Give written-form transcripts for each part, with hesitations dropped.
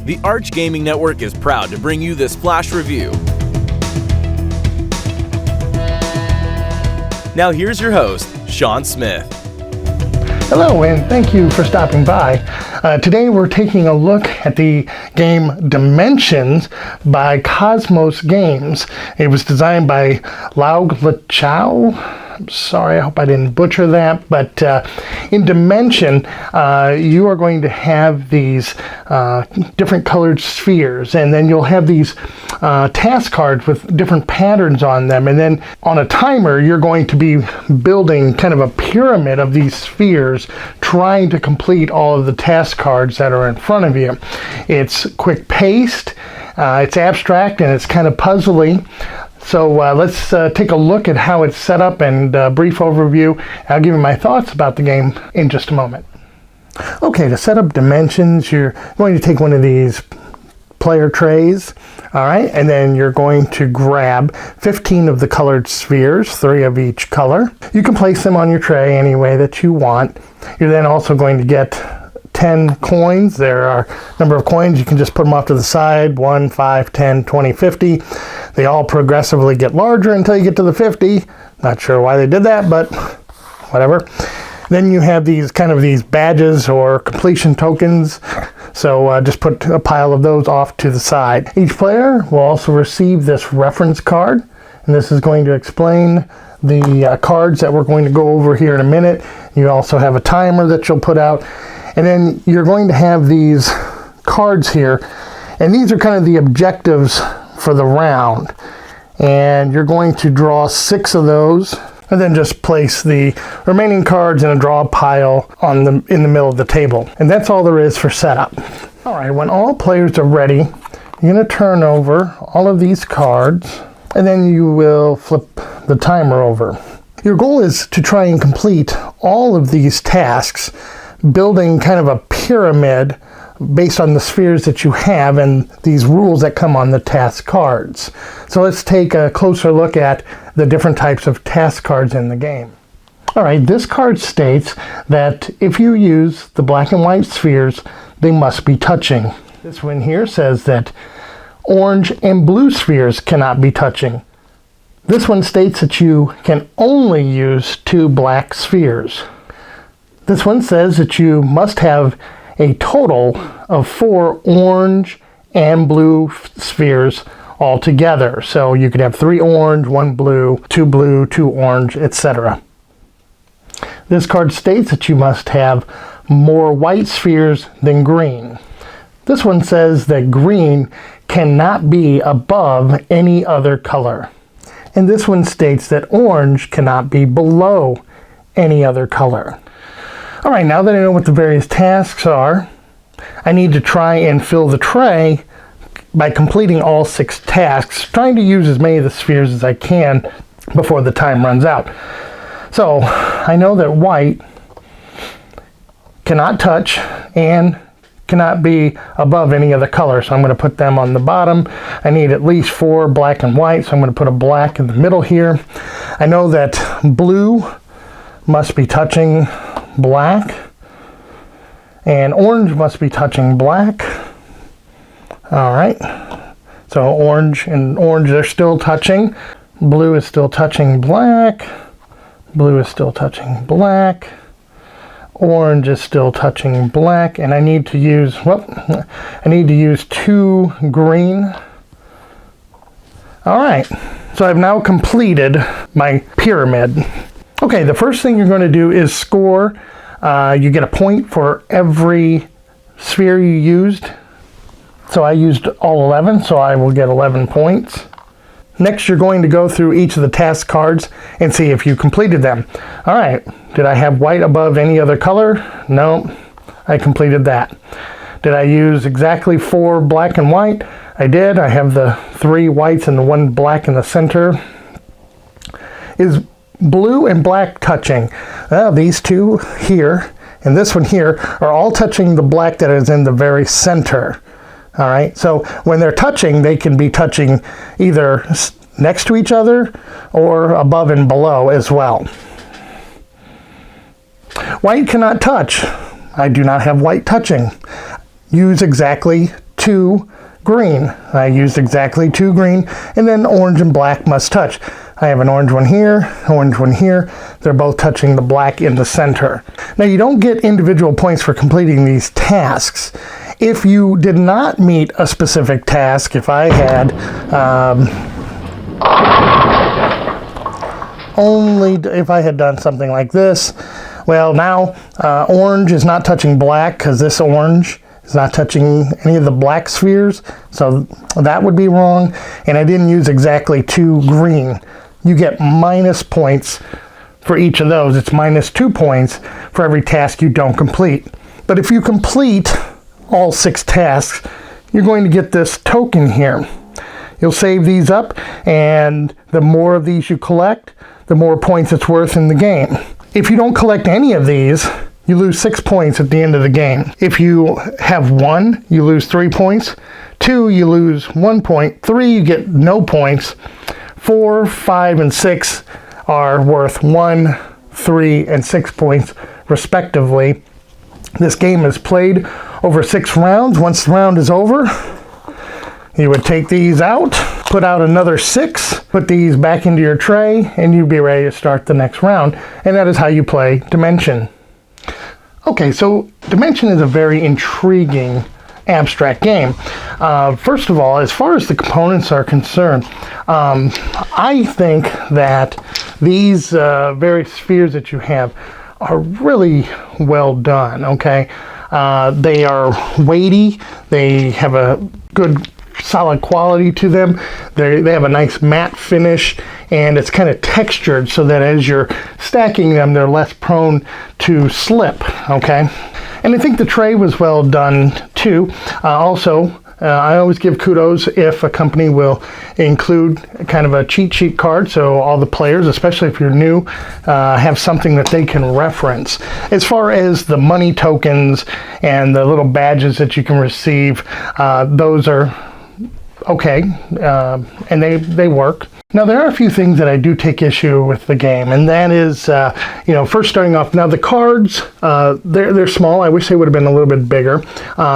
The Arch Gaming Network is proud to bring you this flash review. Now here's your host, Sean Smith. Hello, and thank you for stopping by. Today we're taking a look at the game Dimensions by Cosmos Games. It was designed by Lau Lachau. I'm sorry, I hope I didn't butcher that, but in Dimension, you are going to have these different colored spheres, and then you'll have these task cards with different patterns on them, and then on a timer, you're going to be building kind of a pyramid of these spheres, trying to complete all of the task cards that are in front of you. It's quick-paced, it's abstract, and it's kind of puzzly. So let's take a look at how it's set up and a brief overview. I'll give you my thoughts about the game in just a moment. Okay, to set up Dimensions, you're going to take one of these player trays, all right, and then you're going to grab 15 of the colored spheres, 3 of each color. You can place them on your tray any way that you want. You're then also going to get 10 coins. There are a number of coins. You can just put them off to the side, 1, 5, 10, 20, 50. They all progressively get larger until you get to the 50. Not sure why they did that, but whatever. Then you have these badges or completion tokens. So just put a pile of those off to the side. Each player will also receive this reference card, and this is going to explain the cards that we're going to go over here in a minute. You also have a timer that you'll put out. And then you're going to have these cards here, and these are kind of the objectives for the round. And you're going to draw 6 of those, and then just place the remaining cards in a draw pile in the middle of the table. And that's all there is for setup. All right, when all players are ready, you're going to turn over all of these cards, and then you will flip the timer over. Your goal is to try and complete all of these tasks, building kind of a pyramid based on the spheres that you have and these rules that come on the task cards. So let's take a closer look at the different types of task cards in the game. All right, this card states that if you use the black and white spheres, they must be touching. This one here says that orange and blue spheres cannot be touching. This one states that you can only use 2 black spheres. This one says that you must have a total of 4 orange and blue spheres all together. So you could have 3 orange, 1 blue, 2 orange, etc. This card states that you must have more white spheres than green. This one says that green cannot be above any other color. And this one states that orange cannot be below any other color. All right, now that I know what the various tasks are, I need to try and fill the tray by completing all 6 tasks, trying to use as many of the spheres as I can before the time runs out. So I know that white cannot touch and cannot be above any other color, so I'm going to put them on the bottom. I need at least 4 black and white, so I'm going to put a black in the middle here. I know that blue must be touching black, and orange must be touching black. All right, so orange and orange are still touching. Blue is still touching black. Blue is still touching black. Orange is still touching black, and I need to use 2 green. All right, so I've now completed my pyramid. Okay, the first thing you're going to do is score. You get a point for every sphere you used. So I used all 11, so I will get 11 points. Next, you're going to go through each of the task cards and see if you completed them. All right, did I have white above any other color? No, I completed that. Did I use exactly 4 black and white? I did. I have the 3 whites and the 1 black in the center. Is blue and black touching? These 2 here and this one here are all touching the black that is in the very center. All right, so when they're touching, they can be touching either next to each other or above and below as well. White cannot touch. I do not have white touching. Use exactly 2 green. I used exactly 2 green, and then orange and black must touch. I have an orange one here, orange one here. They're both touching the black in the center. Now you don't get individual points for completing these tasks. If you did not meet a specific task, if I had if I had done something like this, well now orange is not touching black because this orange is not touching any of the black spheres, so that would be wrong. And I didn't use exactly 2 green. You get minus points for each of those. It's minus 2 points for every task you don't complete. But if you complete all 6 tasks, you're going to get this token here. You'll save these up, and the more of these you collect, the more points it's worth in the game. If you don't collect any of these, you lose 6 points at the end of the game. If you have 1, you lose 3 points. 2, you lose 1 point. 3, you get no points. 4, 5, and 6 are worth 1, 3, and 6 points respectively. This game is played over 6 rounds. Once the round is over, you would take these out, put out another 6, put these back into your tray, and you'd be ready to start the next round. And that is how you play Dimension. Okay, so Dimension is a very intriguing abstract game. First of all, as far as the components are concerned, I think that these various spheres that you have are really well done, okay? They are weighty, they have a good solid quality to them. They have a nice matte finish, and it's kind of textured so that as you're stacking them, they're less prone to slip, okay? And I think the tray was well done too. I always give kudos if a company will include kind of a cheat sheet card, so all the players, especially if you're new, have something that they can reference. As far as the money tokens and the little badges that you can receive, those are okay, and they work. Now there are a few things that I do take issue with the game, and that is, first starting off, now the cards, they're small. I wish they would have been a little bit bigger.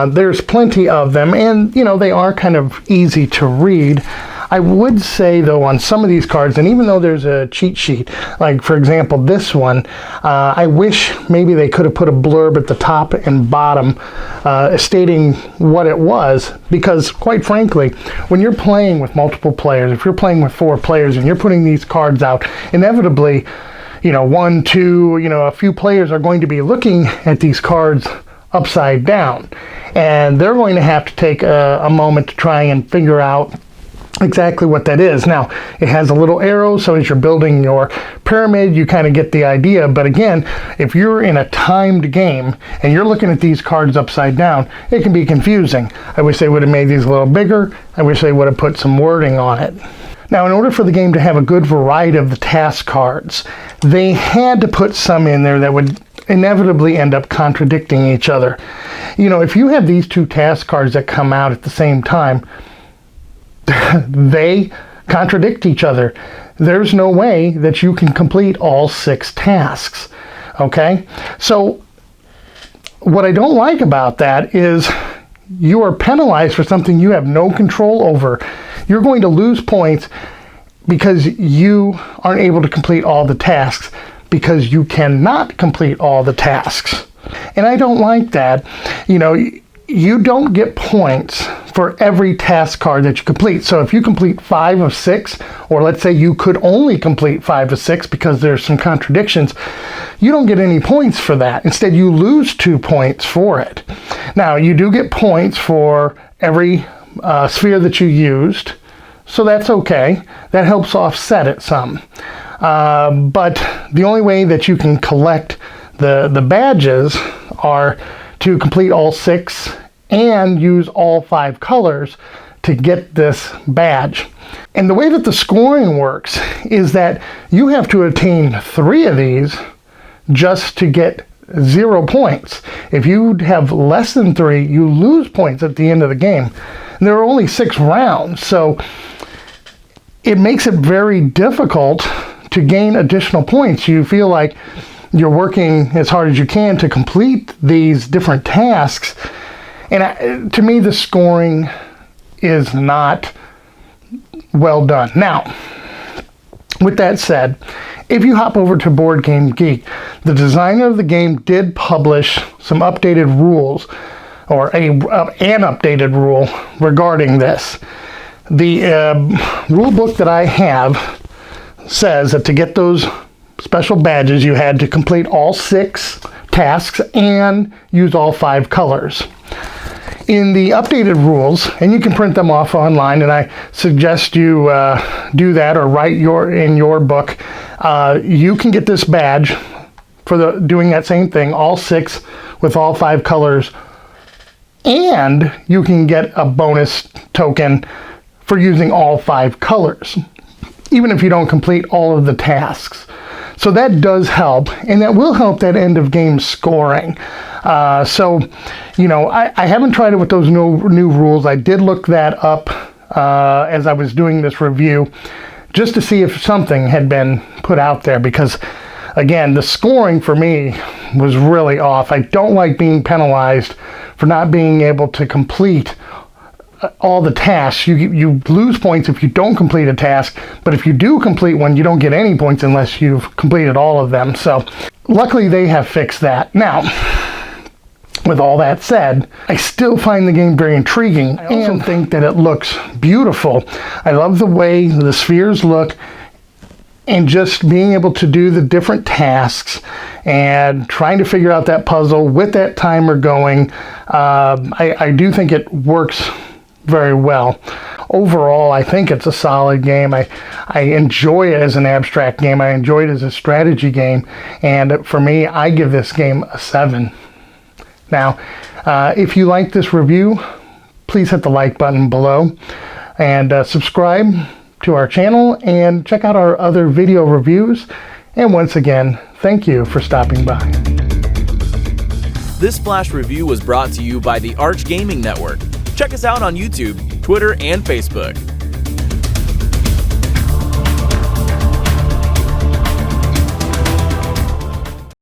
There's plenty of them, and they are kind of easy to read. I would say though on some of these cards, and even though there's a cheat sheet, like for example this one, I wish maybe they could have put a blurb at the top and bottom stating what it was, because quite frankly, when you're playing with multiple players, if you're playing with 4 players and you're putting these cards out, inevitably 1, 2, a few players are going to be looking at these cards upside down, and they're going to have to take a moment to try and figure out exactly what that is. Now, it has a little arrow, so as you're building your pyramid, you kind of get the idea. But again, if you're in a timed game and you're looking at these cards upside down, it can be confusing. I wish they would have made these a little bigger. I wish they would have put some wording on it. Now, in order for the game to have a good variety of the task cards, they had to put some in there that would inevitably end up contradicting each other. If you have these 2 task cards that come out at the same time, they contradict each other. There's no way that you can complete all 6 tasks, okay? So what I don't like about that is you are penalized for something you have no control over. You're going to lose points because you aren't able to complete all the tasks, because you cannot complete all the tasks. And I don't like that. You don't get points for every task card that you complete. So if you complete 5 of 6, or let's say you could only complete 5 of 6 because there's some contradictions, you don't get any points for that. Instead, you lose 2 points for it. Now, you do get points for every sphere that you used, so that's okay. That helps offset it some. But the only way that you can collect the badges are to complete all 6 and use all 5 colors to get this badge. And the way that the scoring works is that you have to attain 3 of these just to get 0 points. If you have less than 3, you lose points at the end of the game. And there are only 6 rounds, so it makes it very difficult to gain additional points. You feel like you're working as hard as you can to complete these different tasks, And to me, the scoring is not well done. Now, with that said, if you hop over to Board Game Geek, the designer of the game did publish some updated rules, or an updated rule regarding this. The rule book that I have says that to get those special badges, you had to complete all 6 tasks and use all 5 colors. In the updated rules, and you can print them off online, and I suggest you do that or write in your book, you can get this badge for doing that same thing, all 6 with all 5 colors, and you can get a bonus token for using all 5 colors, even if you don't complete all of the tasks. So that does help, and that will help that end of game scoring. So, you know, I haven't tried it with those new rules. I did look that up as I was doing this review, just to see if something had been put out there, because again, the scoring for me was really off. I don't like being penalized for not being able to complete all the tasks. You lose points if you don't complete a task, but if you do complete one, you don't get any points unless you've completed all of them. So luckily they have fixed that. Now, with all that said, I still find the game very intriguing. I also think that it looks beautiful. I love the way the spheres look, and just being able to do the different tasks and trying to figure out that puzzle with that timer going. I do think it works very well. Overall, I think it's a solid game. I enjoy it as an abstract game. I enjoy it as a strategy game. And for me, I give this game a 7. Now, if you like this review, please hit the like button below and subscribe to our channel and check out our other video reviews. And once again, thank you for stopping by. This Flash Review was brought to you by the Arch Gaming Network. Check us out on YouTube, Twitter, and Facebook.